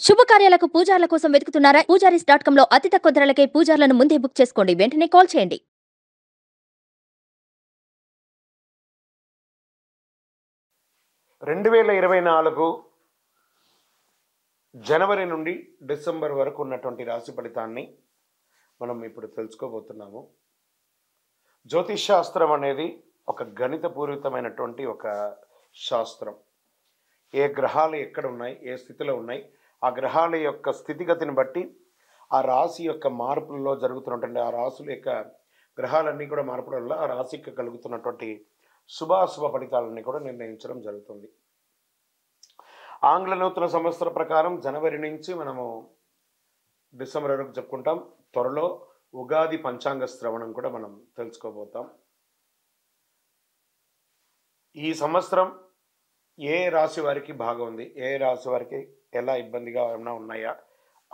శుభకార్యాలకు పూజార్ల కోసం వెతుకుతున్నారా? పూజారీస్.com లో అతి తక్కువ ధరలకే పూజార్లను ముందే బుక్ చేసుకోండి. వెంటనే కాల్ చేయండి. రెండు 2024 జనవరి నుండి డిసెంబర్ వరకు ఉన్నటువంటి రాశి ఫలితాన్ని మనం ఇప్పుడు తెలుసుకోబోతున్నాము. జ్యోతిష్ శాస్త్రం అనేది ఒక గణితపూరితమైనటువంటి ఒక శాస్త్రం. ఏ గ్రహాలు ఎక్కడ ఉన్నాయి, ఏ స్థితిలో ఉన్నాయి, ఆ గ్రహాల యొక్క స్థితిగతిని బట్టి ఆ రాశి యొక్క మార్పుల్లో జరుగుతున్నటువంటి ఆ రాశుల యొక్క గ్రహాలన్నీ కూడా మార్పుల వల్ల ఆ రాశికి కలుగుతున్నటువంటి శుభాశుభ ఫలితాలన్నీ కూడా నిర్ణయించడం జరుగుతుంది. ఆంగ్ల నూతన సంవత్సర ప్రకారం జనవరి నుంచి మనము డిసెంబర్ వరకు చెప్పుకుంటాం. త్వరలో ఉగాది పంచాంగ శ్రవణం కూడా మనం తెలుసుకోబోతాం. ఈ సంవత్సరం ఏ రాశి వారికి బాగుంది, ఏ రాశి వారికి ఎలా ఇబ్బందిగా ఏమైనా ఉన్నాయా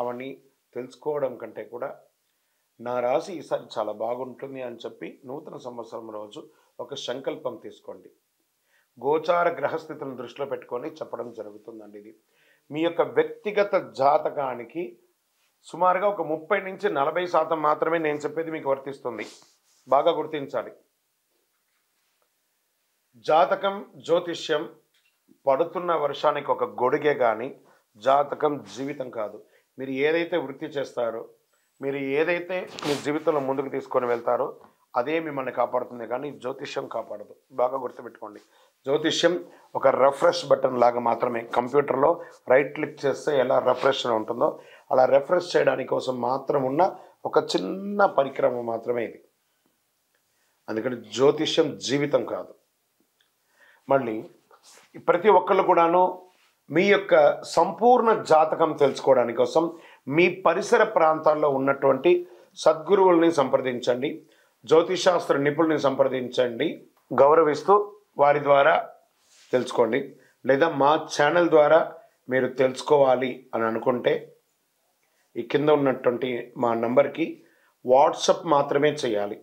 అవన్నీ తెలుసుకోవడం కంటే కూడా నా రాశి ఈసారి చాలా బాగుంటుంది అని చెప్పి నూతన సంవత్సరం రోజు ఒక సంకల్పం తీసుకోండి. గోచార గ్రహస్థితులను దృష్టిలో పెట్టుకొని చెప్పడం జరుగుతుందండి. ఇది మీ యొక్క వ్యక్తిగత జాతకానికి సుమారుగా ఒక 30 నుంచి 40% మాత్రమే నేను చెప్పేది మీకు వర్తిస్తుంది. బాగా గుర్తించాలి. జాతకం, జ్యోతిష్యం పడుతున్న వర్షానికి ఒక గొడుగే కానీ జాతకం జీవితం కాదు. మీరు ఏదైతే వృత్తి చేస్తారో, మీరు ఏదైతే మీ జీవితంలో ముందుకు తీసుకొని వెళ్తారో అదే మిమ్మల్ని కాపాడుతుంది, కానీ జ్యోతిష్యం కాపాడదు. బాగా గుర్తుపెట్టుకోండి. జ్యోతిష్యం ఒక రిఫ్రెష్ బటన్ లాగా మాత్రమే. కంప్యూటర్లో రైట్ క్లిక్ చేస్తే ఎలా రిఫ్రెష్ ఉంటుందో అలా రిఫ్రెష్ చేయడానికి కోసం మాత్రం ఉన్న ఒక చిన్న పరికరం మాత్రమే ఇది. అందుకని జ్యోతిష్యం జీవితం కాదు. మళ్ళీ ప్రతి ఒక్కళ్ళు కూడాను మీ యొక్క సంపూర్ణ జాతకం తెలుసుకోవడానికి కోసం మీ పరిసర ప్రాంతాల్లో ఉన్నటువంటి సద్గురువుల్ని సంప్రదించండి, జ్యోతిషాస్త్ర నిపుణుల్ని సంప్రదించండి, గౌరవిస్తూ వారి ద్వారా తెలుసుకోండి. లేదా మా ఛానల్ ద్వారా మీరు తెలుసుకోవాలి అని అనుకుంటే ఈ కింద ఉన్నటువంటి మా నంబర్కి వాట్సప్ మాత్రమే చేయాలి.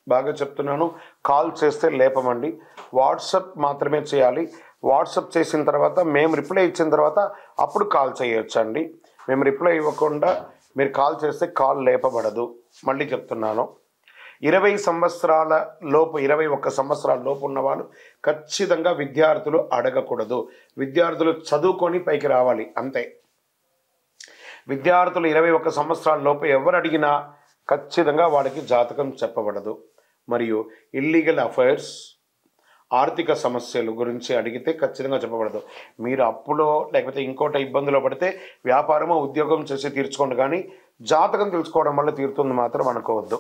బాగా చెప్తున్నాను, కాల్ చేస్తే లేపమండి. వాట్సప్ మాత్రమే చేయాలి. వాట్సప్ చేసిన తర్వాత మేము రిప్లై ఇచ్చిన తర్వాత అప్పుడు కాల్ చేయొచ్చండి. మేము రిప్లై ఇవ్వకుండా మీరు కాల్ చేస్తే కాల్ లేపబడదు. మళ్ళీ చెప్తున్నాను, 20 సంవత్సరాల లోపు 21 సంవత్సరాల లోపు ఉన్నవాళ్ళు ఖచ్చితంగా విద్యార్థులు అడగకూడదు. విద్యార్థులు చదువుకొని పైకి రావాలి అంతే. విద్యార్థులు 21 సంవత్సరాల లోపు ఎవరు అడిగినా ఖచ్చితంగా వాడికి జాతకం చెప్పబడదు. మరియు ఇల్లీగల్ అఫైర్స్, ఆర్థిక సమస్యల గురించి అడిగితే ఖచ్చితంగా చెప్పబడదు. మీరు అప్పులో లేకపోతే ఇంకోటి ఇబ్బందులో పడితే వ్యాపారమో ఉద్యోగం చేసి తీర్చుకోండి, కానీ జాతకం తెలుసుకోవడం వల్ల తీరుతుంది మాత్రం అనుకోవద్దు.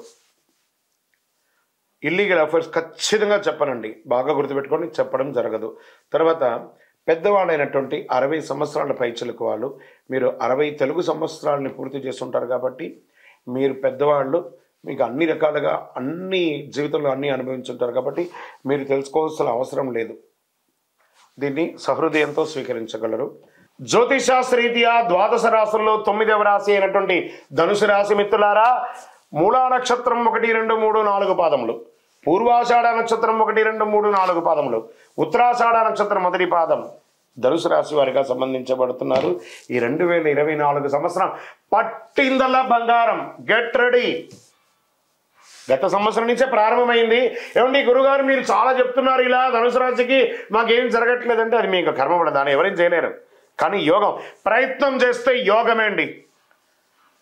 ఇల్లీగల్ అఫైర్స్ ఖచ్చితంగా చెప్పనండి, బాగా గుర్తుపెట్టుకొని చెప్పడం జరగదు. తర్వాత పెద్దవాళ్ళైనటువంటి 60 సంవత్సరాల పైచిలకు వాళ్ళు, మీరు 60 తెలుగు సంవత్సరాలని పూర్తి చేస్తుంటారు కాబట్టి మీరు పెద్దవాళ్ళు, మీకు అన్ని రకాలుగా అన్ని జీవితంలో అన్నీ అనుభవించుంటారు కాబట్టి మీరు తెలుసుకోవాల్సిన అవసరం లేదు. దీన్ని సహృదయంతో స్వీకరించగలరు. జ్యోతిషాస్త్రరీత్యా ద్వాదశ రాశుల్లో 9వ రాశి అయినటువంటి ధనుసు రాశి మిత్రులారా, మూలా నక్షత్రం 1, 2, 3, 4 పాదములు, పూర్వాషాఢ నక్షత్రం 1, 2, 3, 4 పాదములు, ఉత్తరాషాఢ నక్షత్రం మొదటి పాదం ధనుసు రాశి వారిగా సంబంధించబడుతున్నారు. ఈ 2024 సంవత్సరం పట్టిందల్లా బంగారం. Get ready. గత సంవత్సరం నుంచే ప్రారంభమైంది. ఏమండి గురుగారు మీరు చాలా చెప్తున్నారు ఇలా ధనుసు రాశికి మాకేం జరగట్లేదంటే అది మీకు కర్మపడ, దాన్ని ఎవరేం చేయలేరు. కానీ యోగం, ప్రయత్నం చేస్తే యోగమే అండి.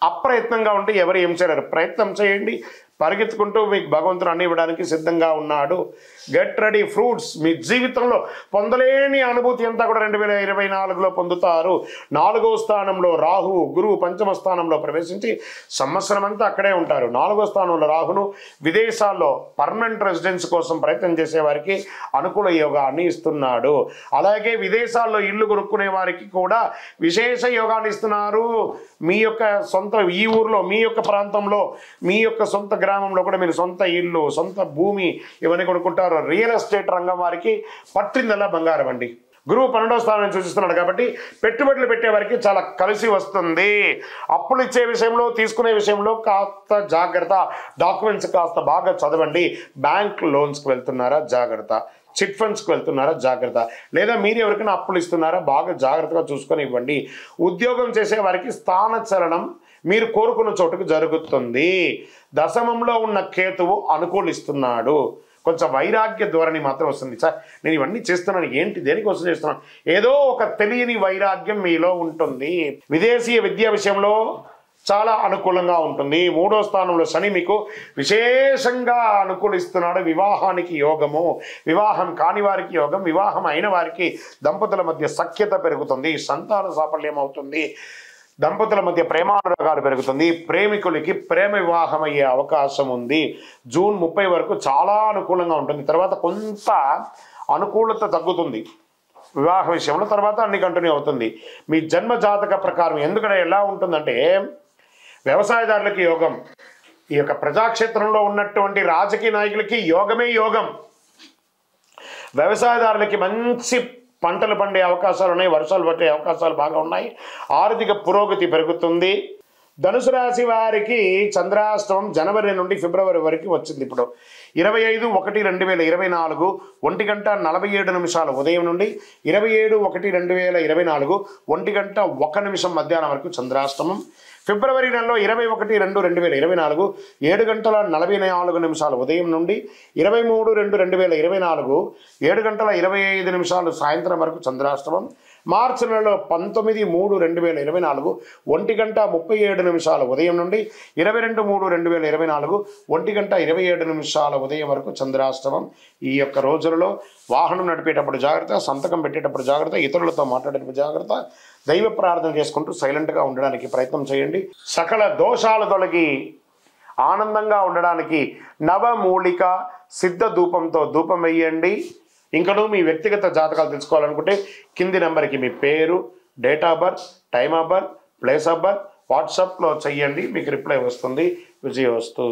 అప్రయత్నంగా ఉంటే ఎవరు ఏం చేయలేరు. ప్రయత్నం చేయండి, పరిగెత్తుకుంటూ మీకు భగవంతుడు అన్ని ఇవ్వడానికి సిద్ధంగా ఉన్నాడు. Get ready. ఫ్రూట్స్ మీ జీవితంలో పొందలేని అనుభూతి అంతా కూడా 2024లో పొందుతారు. 4వ స్థానంలో రాహు, గురువు పంచమ స్థానంలో ప్రవేశించి సంవత్సరం అంతా అక్కడే ఉంటారు. 4వ స్థానంలో రాహును విదేశాల్లో పర్మనెంట్ రెసిడెన్స్ కోసం ప్రయత్నం చేసే వారికి అనుకూల యోగాన్ని ఇస్తున్నాడు. అలాగే విదేశాల్లో ఇల్లు కొనుక్కునే వారికి కూడా విశేష యోగాన్ని ఇస్తున్నారు. మీ యొక్క సొంత ఈ ఊర్లో, మీ యొక్క ప్రాంతంలో, మీ యొక్క సొంత గ్రామంలో కూడా మీరు సొంత ఇల్లు, సొంత భూమి ఇవన్నీ కొనుక్కుంటారు. రియల్ ఎస్టేట్ రంగం వారికి పట్టిందల్లా బంగారం అండి. గురువు 12వ స్థానాన్ని సూచిస్తున్నాడు కాబట్టి పెట్టుబడులు పెట్టే వారికి చాలా కలిసి వస్తుంది. అప్పులు ఇచ్చే విషయంలో, తీసుకునే విషయంలో కాస్త జాగ్రత్త. డాక్యుమెంట్స్ కాస్త బాగా చదవండి. బ్యాంక్ లోన్స్కి వెళ్తున్నారా జాగ్రత్త. చిట్ ఫండ్స్కి వెళ్తున్నారా జాగ్రత్త, లేదా మీరు ఎవరికైనా అప్పులు ఇస్తున్నారా బాగా జాగ్రత్తగా చూసుకొని ఇవ్వండి. ఉద్యోగం చేసే వారికి స్థానచలనం మీరు కోరుకున్న చోటుకు జరుగుతుంది. దశమంలో ఉన్న కేతువు అనుకూలిస్తున్నాడు. కొంచెం వైరాగ్య ధోరణి మాత్రం వస్తుంది. సార్ నేను ఇవన్నీ చేస్తున్నాను, ఏంటి దేనికోసం చేస్తున్నాను, ఏదో ఒక తెలియని వైరాగ్యం మీలో ఉంటుంది. విదేశీయ విద్యా విషయంలో చాలా అనుకూలంగా ఉంటుంది. 3వ స్థానంలో శని మీకు విశేషంగా అనుకూలిస్తున్నాడు. వివాహానికి యోగము, వివాహం కాని వారికి యోగం, వివాహం అయిన వారికి దంపతుల మధ్య సఖ్యత పెరుగుతుంది, సంతాన సాఫల్యం అవుతుంది, దంపతుల మధ్య ప్రేమానురాగాలు పెరుగుతుంది, ప్రేమికులకి ప్రేమ వివాహం అయ్యే అవకాశం ఉంది. జూన్ 30 వరకు చాలా అనుకూలంగా ఉంటుంది. తర్వాత కొంత అనుకూలత తగ్గుతుంది వివాహ విషయంలో, తర్వాత అన్ని కంటిన్యూ అవుతుంది. మీ జన్మ జాతక ప్రకారం ఎందుకంటే ఎలా ఉంటుందంటే వ్యవసాయదారులకి యోగం, ఈ యొక్క ప్రజాక్షేత్రంలో ఉన్నటువంటి రాజకీయ నాయకులకి యోగమే యోగం. వ్యవసాయదారులకి మంచి పంటలు పండే అవకాశాలు ఉన్నాయి, వర్షాలు పట్టే అవకాశాలు బాగా ఉన్నాయి, ఆర్థిక పురోగతి పెరుగుతుంది. ధనుసు రాశి వారికి చంద్రాష్టమం జనవరి నుండి ఫిబ్రవరి వరకు వచ్చింది. ఇప్పుడు 25/1/2024 1:47 ఉదయం నుండి 27/1/2024 1:01 మధ్యాహ్నం వరకు చంద్రాష్టమం. ఫిబ్రవరి నెలలో 21/2/2024 7:44 ఉదయం నుండి 23/2/2024 7:25 సాయంత్రం వరకు చంద్రాష్టమం. మార్చి నెలలో 19/3/2024 1:37 ఉదయం నుండి 22/3/2024 1:27 ఉదయం వరకు చంద్రాష్టమం. ఈ యొక్క రోజులలో వాహనం నడిపేటప్పుడు జాగ్రత్త, సంతకం పెట్టేటప్పుడు జాగ్రత్త, ఇతరులతో మాట్లాడేటప్పుడు జాగ్రత్త, దైవ ప్రార్థన చేసుకుంటూ సైలెంట్గా ఉండడానికి ప్రయత్నం చేయండి. సకల దోషాలు తొలగి ఆనందంగా ఉండడానికి నవమూలిక సిద్ధ ధూపంతో ధూపం వేయండి. ఇంకనూ మీ వ్యక్తిగత జాతకాలు తెలుసుకోవాలనుకుంటే కింది నెంబర్కి మీ పేరు, date of birth, time of birth, place of birth వాట్సాప్లో చెయ్యండి, మీకు రిప్లై వస్తుంది. విజయోస్తు.